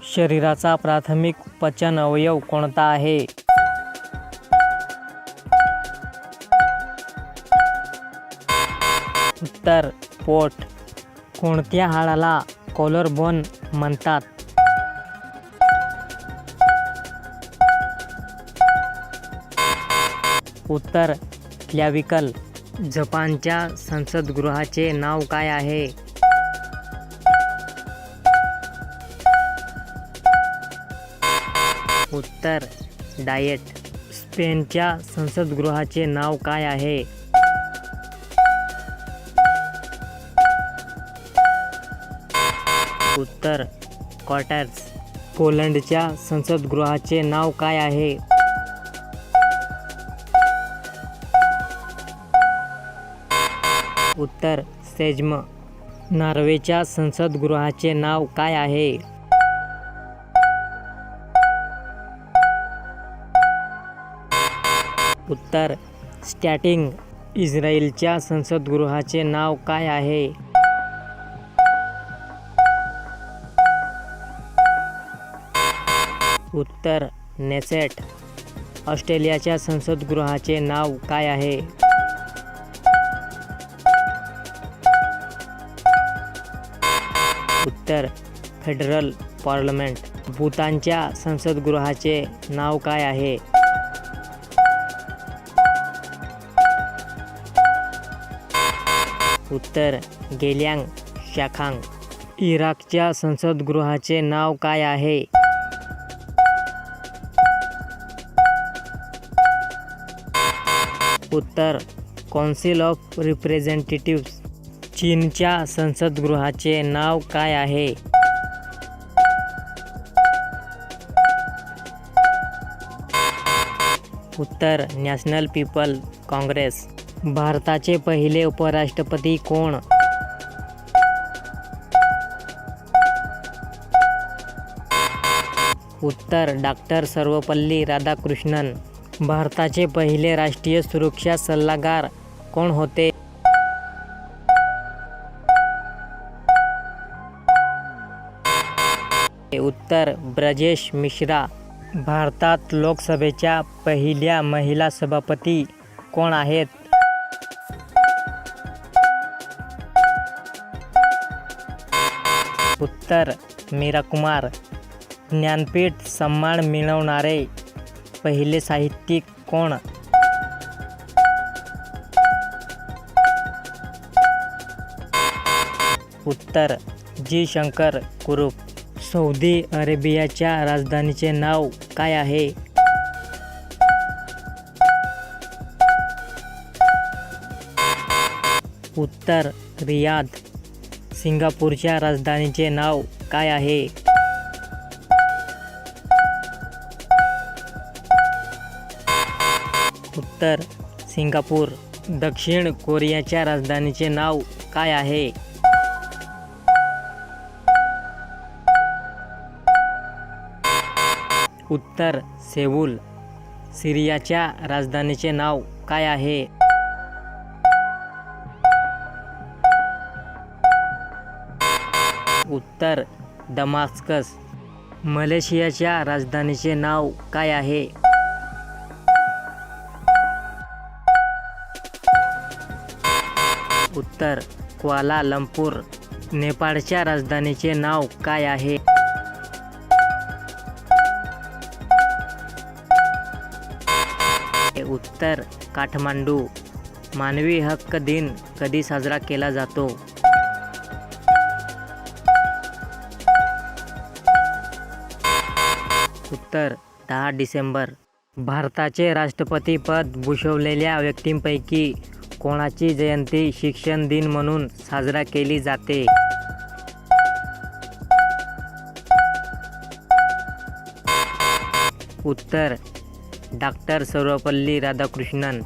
शरीराचा प्राथमिक पचन अवयव कोणता आहे? उत्तर पोट. कोणत्या हाडाला कॉलरबोन म्हणतात? उत्तर क्लॅव्हिकल. जपानच्या संसदगृहाचे नाव काय आहे? उत्तर डाएट. स्पेनच्या संसदगृहाचे नाव काय आहे? उत्तर कॉर्टेस. पोलंडच्या संसदगृहाचे नाव काय आहे? उत्तर सेज्म. नॉर्वेच्या संसदगृहाचे नाव काय आहे? उत्तर स्टॅटिंग. इस्रायलच्या संसदगृहाचे नाव काय आहे? उत्तर नेसेट. ऑस्ट्रेलियाच्या संसदगृहाचे नाव काय आहे? उत्तर फेडरल पार्लमेंट. भूतानच्या संसदगृहाचे नाव काय आहे? उत्तर गेल्यांग शाखांग. इराकच्या संसदगृहाचे नाव काय आहे? उत्तर कौन्सिल ऑफ रिप्रेझेंटेटिव्ह्स. चीनच्या संसदगृहाचे नाव काय आहे? उत्तर नॅशनल पीपल काँग्रेस. भारताचे पहिले उपराष्ट्रपती कोण? उत्तर डॉक्टर सर्वपल्ली राधाकृष्णन. भारताचे पहिले राष्ट्रीय सुरक्षा सल्लागार कोण होते? उत्तर ब्रजेश मिश्रा. भारतात लोकसभेच्या पहिल्या महिला सभापती कोण आहेत? उत्तर मीरा कुमार. ज्ञानपीठ सन्मान मिळवणारे पहिले साहित्यिक कोण? उत्तर जी. शंकर कुरूप. सौदी अरेबियाच्या राजधानीचे नाव काय आहे? उत्तर रियाद. सिंगापूरच्या राजधानीचे नाव काय आहे? उत्तर सिंगापूर. दक्षिण कोरियाच्या राजधानीचे नाव काय आहे? उत्तर सेऊल. सिरियाच्या राजधानीचे नाव काय आहे? उत्तर दमास्कस. मलेशियाच्या राजधानीचे नाव काय आहे? उत्तर क्वालालंपूर. नेपाळच्या राजधानीचे नाव काय आहे? उत्तर काठमांडू. मानवी हक्क दिन कधी साजरा केला जातो? उत्तर 10 डिसेंबर. भारताचे राष्ट्रपतीपद भूषवलेल्या व्यक्तींपैकी कोणाची जयंती शिक्षण दिन म्हणून साजरा केली जाते? उत्तर डॉक्टर सर्वपल्ली राधाकृष्णन.